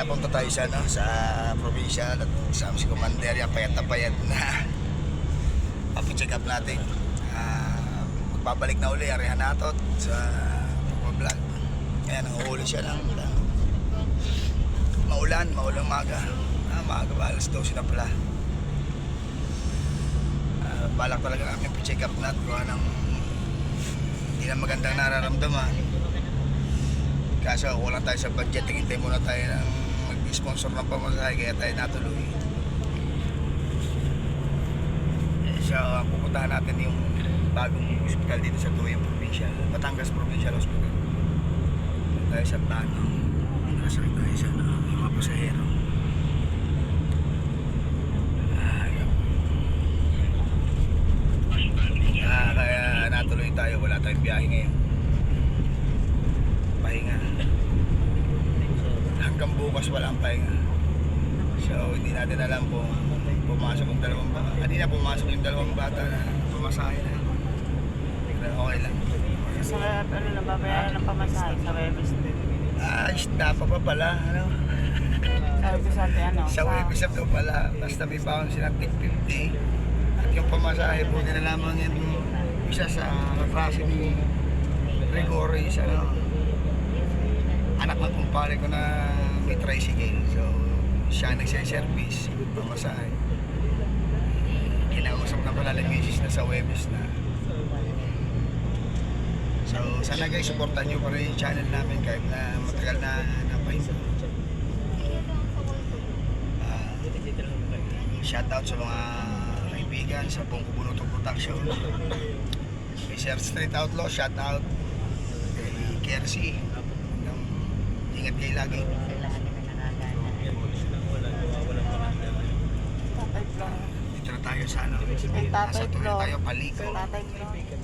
punta tayo sa, no, sa probinsya at kasama si Commander, yung payat na payat na papicheck up natin. Magbabalik na uli, arihan natot sa vlog. Ayan, nanguhuli siya ng maulang maga. Maaga ba, alas 12 na pala. Balak talaga namin pa-check up natin kung anong hindi na magandang nararamdaman. Kaso kulang tayo sa budget, hintay muna tayo ng mag-sponsor ng pamasahe kaya tayo natuloy. So pupuntahan natin yung bagong hospital dito sa Tuyong Provincial, Batangas Provincial Hospital. Tayo sa plano, nasakit tayo sa mga pasahero. Kaya natuloy tayo, wala tayong biyahe ngayon. Pahinga. Hanggang bukas wala ang pahinga. So hindi natin alam kung pumasok yung dalawang bata. Kanina pumasok yung dalawang bata na pumasahe na. Okay lang. Sa ano na babayaran ng pamasahe sa Webis din. Isda pa pala, ano? Sa Webis natin ano? Sa Webis daw pala, basta may baon silang tig 50. At yung pamasahe, buti na lamang yung isa sa klase ni Gregoris, ano? Anak ng kumpare ko na may tricycle. So, siya nagsiservice, pamasahe. Kinausap na pala ng misis na sa Webis na. So, sana guys, supportan nyo pa rin yung channel namin kahit na matagal na napahinga. Shoutout sa mga kaibigan sa buong Kubunuto Production. May Sir Street Outlaw, shoutout kay KRC. Ingat kayo lagi. Dito na tayo sa ano. Nasa tuloy tayo, Paliko.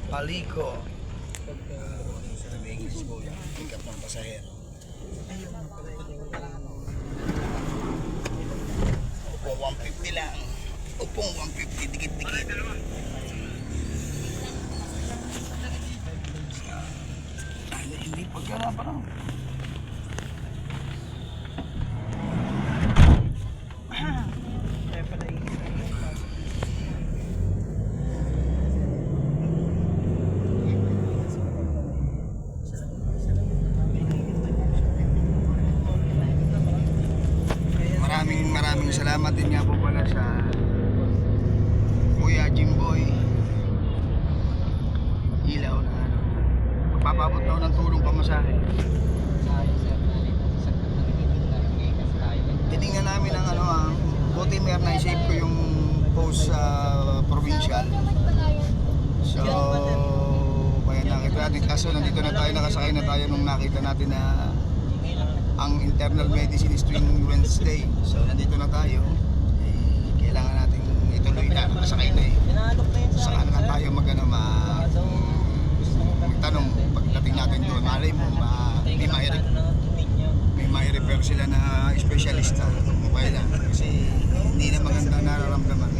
Paliko. Tingkat ng pasahero. Upong 150 lang. Upong 150, dikit-dikit. Hindi pagkara pa lang. Maraming salamat din nga po pala sa Kuya Jimboy Ilaw na ano, magpapabot daw ng tulong pamasahe. Tinignan namin ang ano, buti may na-save ko yung post sa provincial. So kaya nakita natin, kaso nandito na tayo, nakasakay na tayo nung nakita natin na ang internal medicine is tuwing Wednesday. So nandito na tayo. Kailangan natin ituloy na, nakasakay na eh. Saka na tayo magtanong pagdating natin doon. Malay mo, may mai-refer sila na espesyalista kung kailan. Kasi hindi na maganda nararamdaman.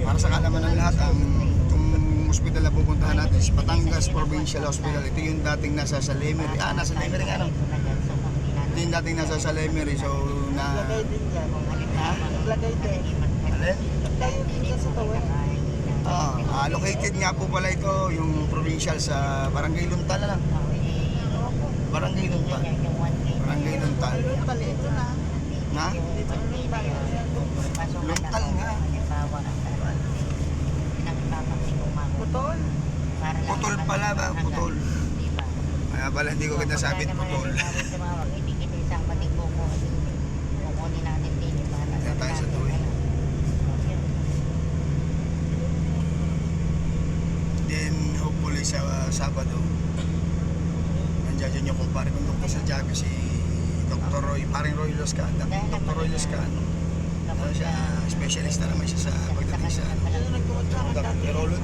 Para sa kalaman ng lahat, ang hospital na pupuntahan natin is Batangas Provincial Hospital. Ito yung dating nasa Salemery. Nasa Salemery nga, no? Ito yung dating nasa Salemery. So, Lagay din dyan. Lagay din. Alin? Lagay din dyan sa Tuwe. Located nga po pala ito, yung provincial sa Barangay Luntal na lang. Barangay Luntal. Barangay Luntal. Luntal ito na. Na? Luntal nga. Putol. Putol pala ba? Putol. Kaya pala hindi ko kinasabit putol. Kaya tayo sa tuwi. Then hopefully sa Sabado, nandiyan dyan yung kumpare kong doktor sa Jago, si Dr. Roy, paring Roy Loscan. Dr. Roy Loscan. Siya, specialist na naman siya sa pagdating sa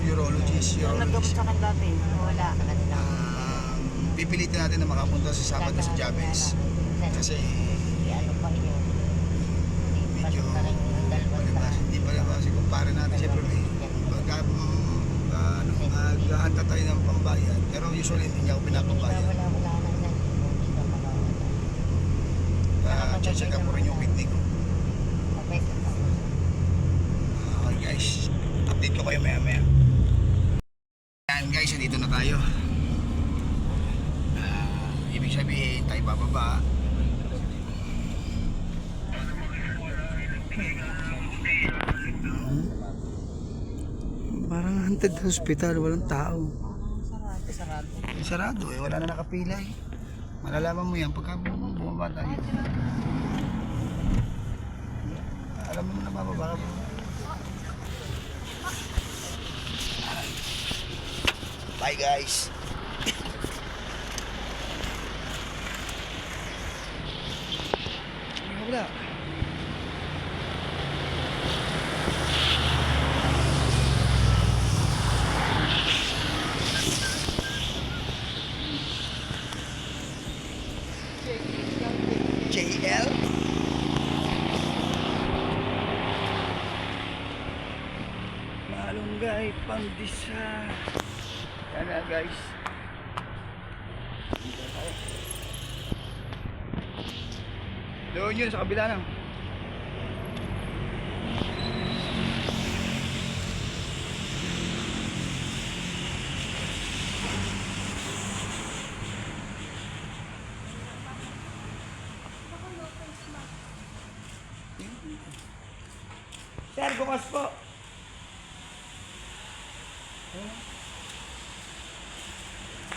urologist. Naggamot sa akin dati. Wala. Pipilitin natin na makapunta sa Sabado sa Jabez. Kasi medyo palibas, hindi palibas. Kumpare natin siyempre may Maghahanda tayo ng pambayad. Pero usually hindi niya ako pinapabayad. Wala na yan. Hindi ka makawala. Check up ko rin yung kidney ko. Okay, Okay guys, update ko kayo maya maya. Yan guys, dito na tayo. Ibig sabihin, tayo bababa. Parang haunted hospital, walang tao. sarado. Sarado eh, wala na nakapila eh. Malalaman mo yan pagka bumaba tayo. Alam mo na bababa ka. Bye guys. Wala. JL Malunggay Pandisa. Yan na guys. Doon yun sa kabila na. Sir, bukas po.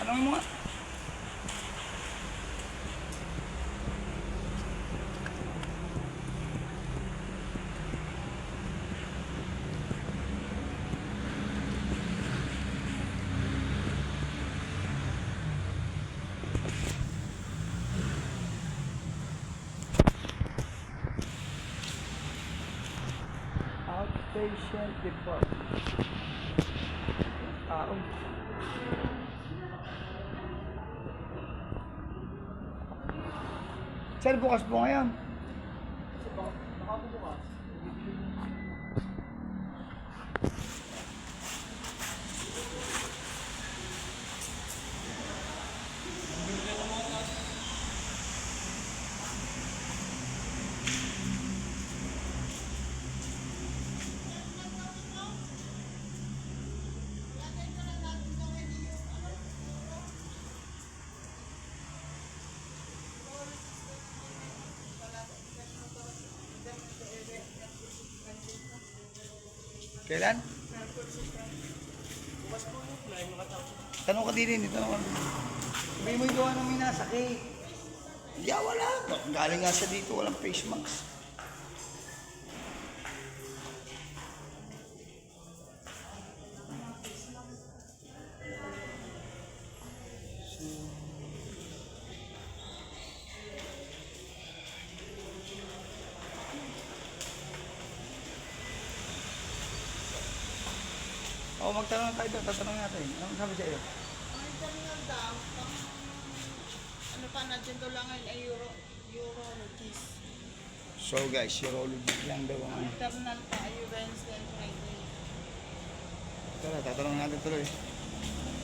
Anong mo nga? Outpatient department. Tao. Sir, bukas po ngayon. Kailan? Tanong ka din, tanong ka. Sabi mo yung gawa ng may nasakit. Hindi, wala. Galing nga siya dito, walang face mask. O, magtanong tayo doon, tatanong natin. Anong sabi sa iyo? Ang terminal daw, ano pa natin daw lang ay urologist. So guys, urology lang daw ang... Terminal pa ay Wednesday and Friday. Tara, tatanong natin tuloy.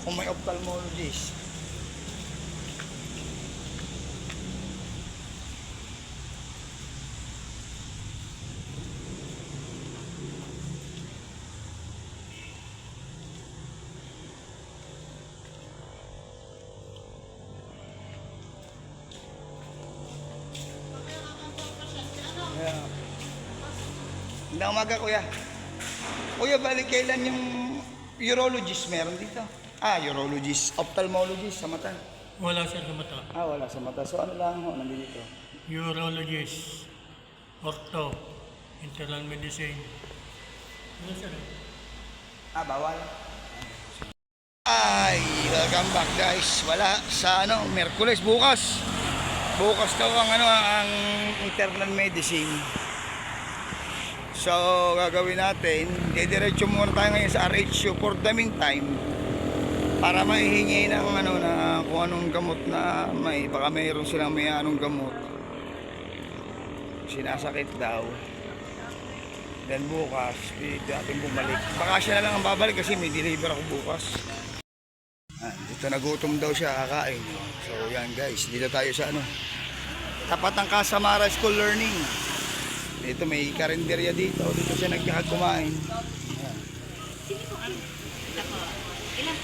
Kung may ophthalmologist. Yeah. Hindi umaga kuya. Kuya, balik kailan yung urologist meron dito? Urologist, ophthalmologist sa mata. Wala siya sa mata. Wala sa mata. So ano lang ho, nandito? Urologist, ortho, internal medicine. Ano siya rin? Bawal. Welcome back guys. Wala sa Miyerkules bukas. Bukas daw ang internal medicine. So gagawin natin, didiretso muna tayo ngayon sa RHU for the meantime para maihingi ng na kung anong gamot na baka mayroon silang may anong gamot sinasakit daw. Then bukas, dito ating bumalik. Baka siya na lang ang babalik kasi may deliver ako bukas. Dito nagutom daw siya, kakain. So yan guys, dito tayo sa ano, tapat ng Casamara School Learning. Dito may karinderya dito, dito siya nagkakakumain. Ayan.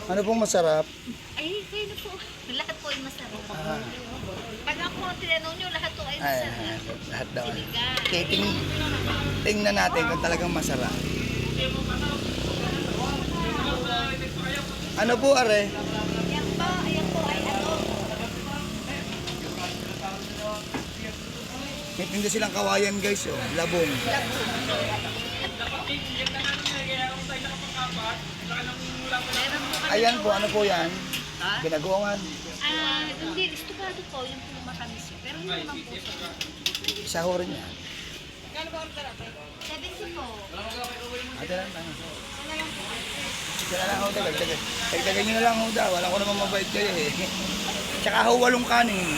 Ano pong masarap? Ay, kayo na po. Lahat po ay masarap. Pag ako tinanong nyo, lahat po ay Ay, masarap. lahat daw. Sinigang. Okay, tingnan natin kung talagang masarap. Ano po are? Ayan po ay ano. May tinda silang kawayan guys, oh. Labong. Meron po kami. Ayan po, ano po yan? Binagoongan. Hindi, estupado po. Yung po matamis. Pero hindi naman po siya. Sahuro niya. 70 po. Ate lang, ano? Sila lang ho, dagdagan nyo na lang ho daw. Wala ko naman mabait kayo eh. Tsaka ho, 8 kanin.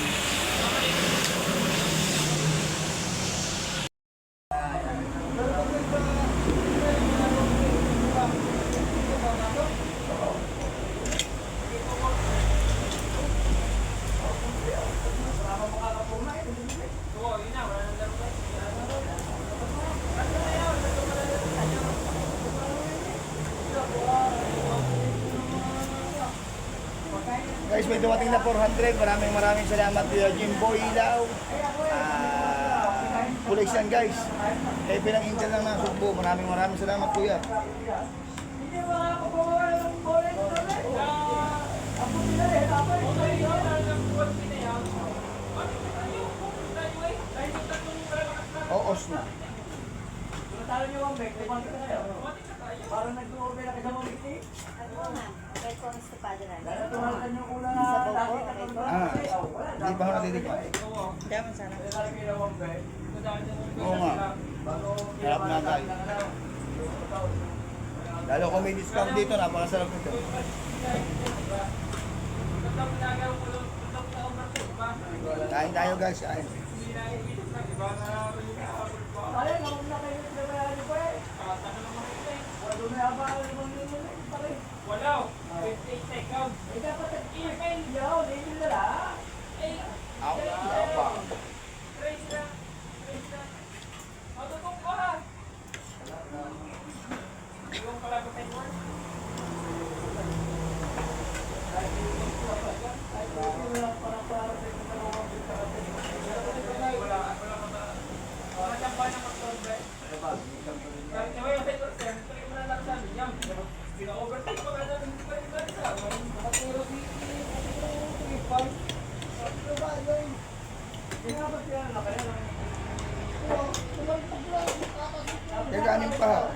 Guys, may dumating na 400. Maraming salamat Kuya Jimbo Ilaw. Pulis yan guys. Hepe ng Intel lang ng Sugbo. Maraming salamat Kuya. Oos na. Kahit po ang estupado na. Hindi pa ako natitikman. Daman sana. Oo nga. Harap na tayo. Lalo kung may discount dito, napakasarap nito. Kain tayo guys, kain. Kaganin pa.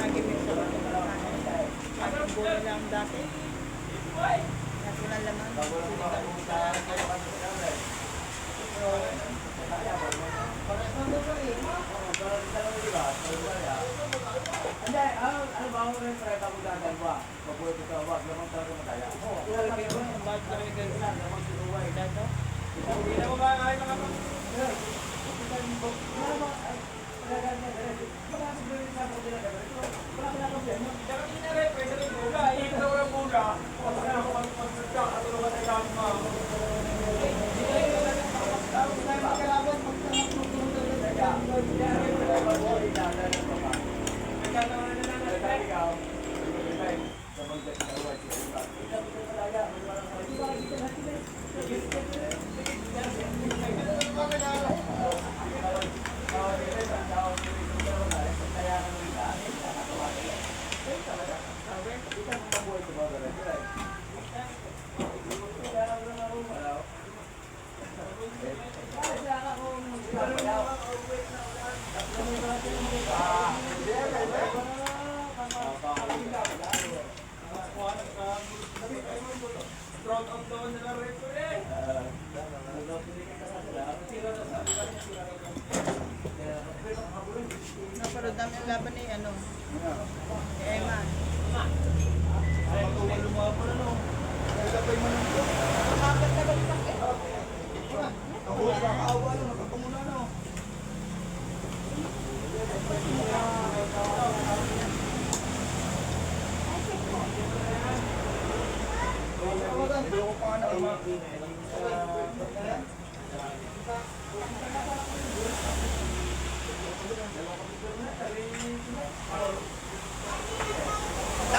Nagimik sa ating buhay lang dati. Natural laman. Naparod namin ang laban ni ano. Ni Eman.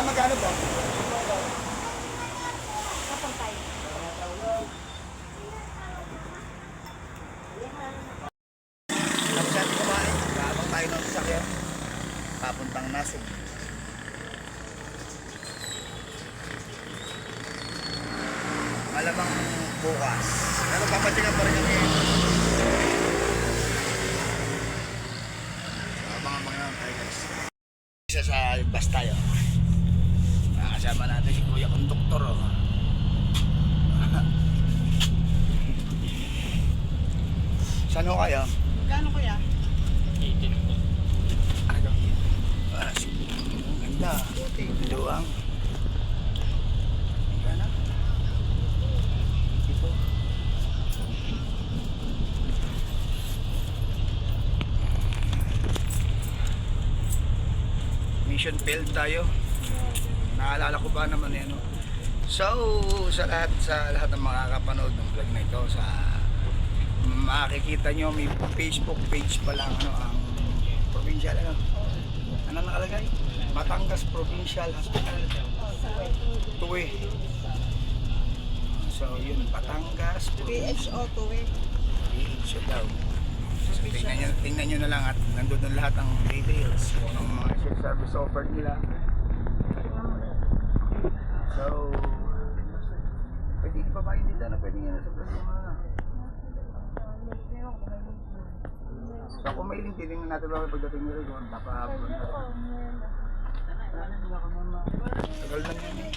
Magkano po? Kapag tayo. Tapos natin kumain, habang tayo ng sasakyan, papuntang Nasug. Malamang bukas. Pero papatingan pa rin kami. Abangan mga naman tayo guys. Isa sa bus tayo. Kasama natin si Kuya Konduktor. Oh. Saan ho kayo? Magkano kuya? Ano? Ganda. Luwang. Ganda. Ito. Mission failed tayo. Naalala ko ba naman yan, no? So, sa lahat ng makakapanood ng vlog na ito, sa makikita nyo may Facebook page pa lang, ano, ang provincial, ano nakalagay? Batangas Provincial Hospital Tuwe. So yun, Batangas PHO to eh. PHO daw. So, tingnan nyo na lang at nandun na lahat ang details ng mga service offered nila. So pwede ipapayin nila na pwede nila sa problema na. So kung may link, tingnan natin ba pagdating nila doon, papahabon na. Tagal lang yun eh.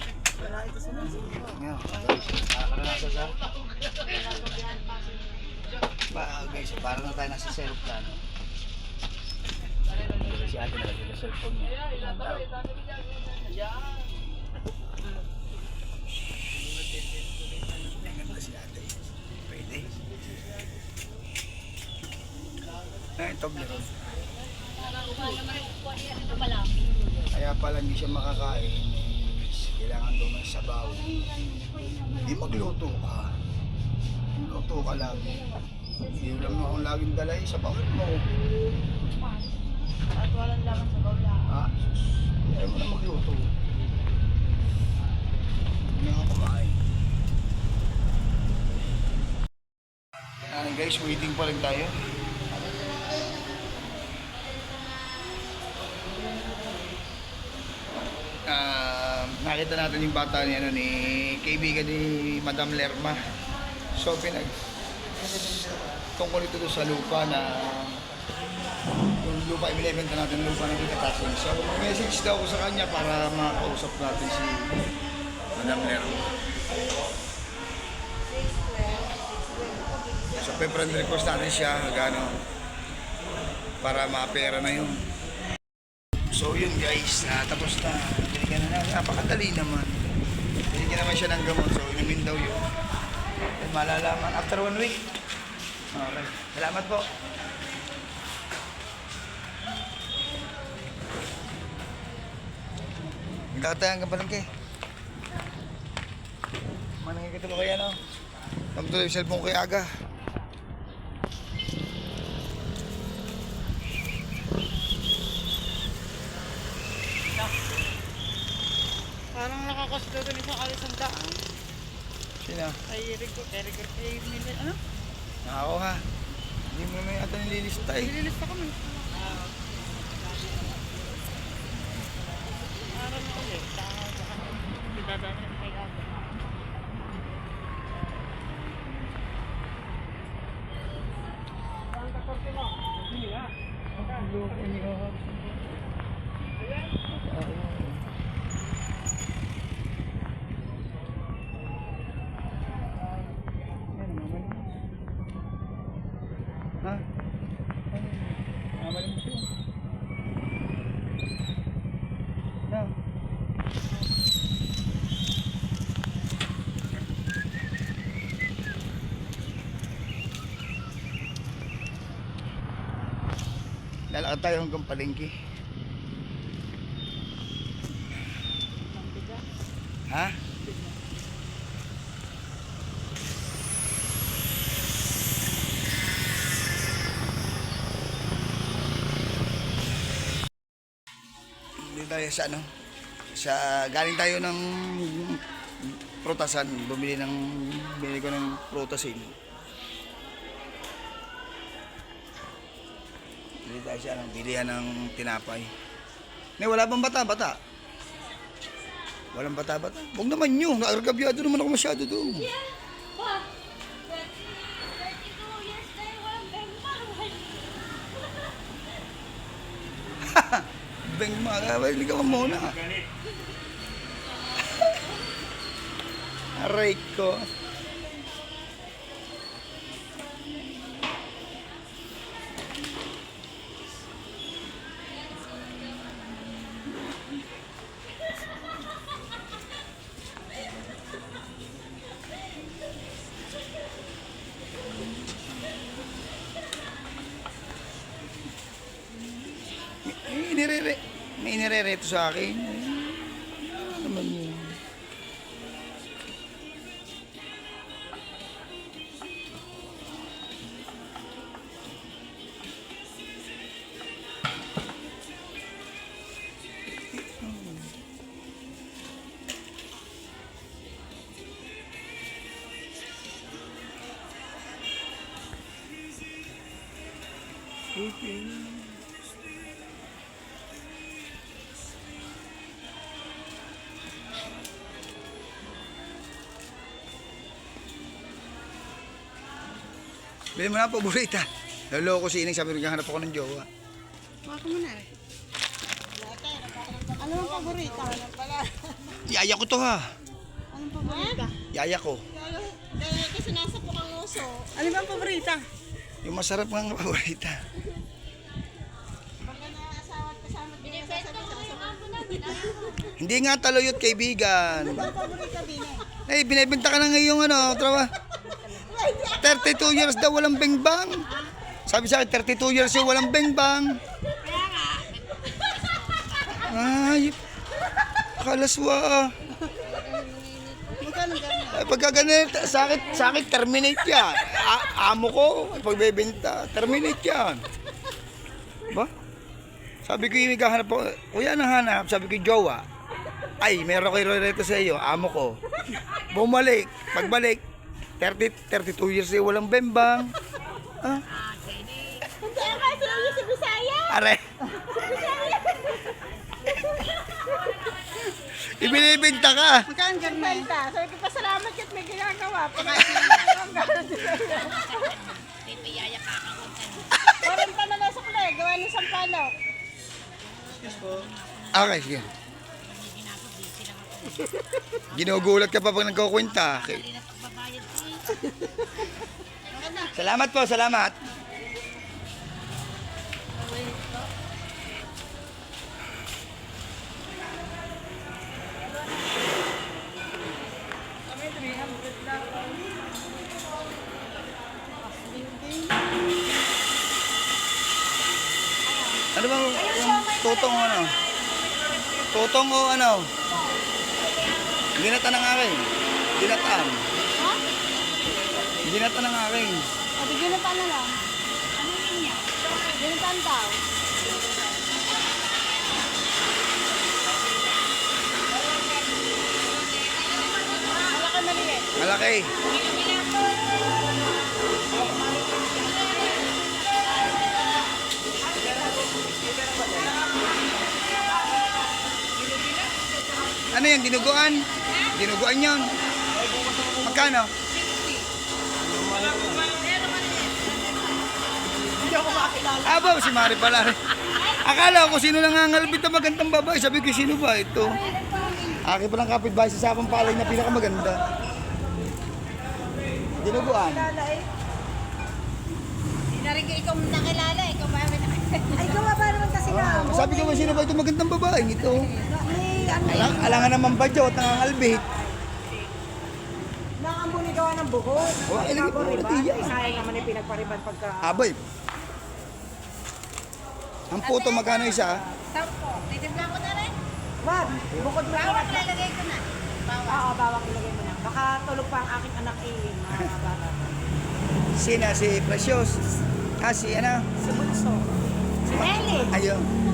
Ngayon, nasa sa? Guys, parang na tayo nasa self-plan. Si ate nalagay na cellphone niya. Ganda si ate. Pwede. Ito blero. Kaya pala hindi siya makakain. Kailangan doon ng sabaw. Hindi magluto ka. Luto ka lang. Hindi lang mo akong laging dalay sa baon mo. At walang laman sa bawla. Ah, ayaw mo na magluto. Hindi ako kumain. Guys, waiting pa rin tayo. nakita natin yung bata ni, ano, ni kaibigan ni Madam Lerma. So, tungkol ito doon sa lupa na yung lupa, ibinibenta natin yung lupa na Tita-Tasing. So, message daw ko sa kanya para makausap natin si Madam Lerma. So, friend request natin siya, gano, para mapera na yun. So, yun guys, tapos na. Binigyan na namin. Napakadali naman. Binigyan naman siya ng gamot. So, inumin daw yun. At malalaman after 1 week. Okay. Salamat po. Nagkakatayan ka pa lang, Ke. Manangin kita mo kaya, no? Pagtuloy yung cellphone ko kay Aga. Parang nakakaslo doon isang alisang daan. Sino? Ay, ano? Ako ha. Hindi mo naman yata nililista eh. Nililista ko man. Parang na ulit. Dadaan na kay Aga. Ha? Mamalimos yun. Na. Lalakad tayo hanggang palengke. Ha? Dito tayo sa ano? Galing tayo ng prutasan, bumili ko ng prutasin. Dito tayo sa ano, bilihan ng tinapay. Wala bang bata-bata? Walang bata-bata? Huwag naman yun, naargabyado naman ako masyado doon. Pa! 32 years na yung walang bengmang. Beng mga, ligawan muna. Aray ko. May inirereto sa akin. Ano naman yun? Bili mo na po, burita. Lolo ko si Ining, sabi rin hanap ako ng jowa. Baka mo na eh. Ano ang paborita? Yaya ko to ha. Anong paborita? Yaya ko. Kasi nasa po kang uso. Ano ba ang paborita? Yung masarap ng paborita. Pagka na-asawa at kasama din yung Hindi nga taluyot, kaibigan. Ano ba ang paborita din eh? Binibenta ka na ngayong ano, trawa. 32 years daw walang bengbang. Sabi sa akin, 32 years yung walang bengbang. Ay, kalaswa. Magkano ganyan? Ay, pagka ganun, sa akin, terminate yan. Amo ko, pagbebenta, terminate yan. Ba? Sabi ko yung naghahanap ako, kuya nahanap, sabi ko jowa. Ay, meron ko iroreto sa iyo, amo ko. Bumalik, pagbalik, 32 years yung walang bembang. Ah? Hindi ka sila sa Bisaya. Are. Ibinibinta ka. Magkaan dyan na eh. Sabi ko, pasalamat ka't may ginagawa. Pipiyaya kakawag ka na. 40 na nasa kulay, gawa ng sampalok. Okay, sige. Ginugulat ka pa pag nagkukwenta. Okay. Hindi na pagbabayad ko eh. Salamat po, salamat. Ano bang yung tutong o ano? Tutong o ano? Ginata ng akin. Ginataan. Ha? Ginata ng akin. O, ginatan na lang. Ano yun niya? Ginatan daw. Malaki maliit. Malaki. Ano yan? Dinuguan? Dinuguan yun. Magkano? Hindi ako makakilala. Aba, si Mari pala. Akala ko sino nangangalbit na magandang babae. Sabi ko, sino ba ito? Akin palang kapitbahay sa Sapang Palay na pinakamaganda. Dinuguan. Hindi na rin ikaw nakilala. Ikaw ba namin nakilala? Ay, gawa ba naman kasi na? Sabi ko, sino ba ito magandang babae? Ito. May ano Alangan naman badyo at nangangalbit. nakambuni gawa ng buhok. Oh, ilagay po ulit iyan. Sayang naman yung pinagpariban pagka... Abay. Ang puto magkano isa? Sampo. Titibla ko na rin. Wag, bukod mo Bawang lalagay ko na. Bawang. Oo, bawang ilagay mo na. Baka tulog pa ang aking anak mga bata. Sina si Precious. Si ano? Si Bunso. Si Ellie. Ayun.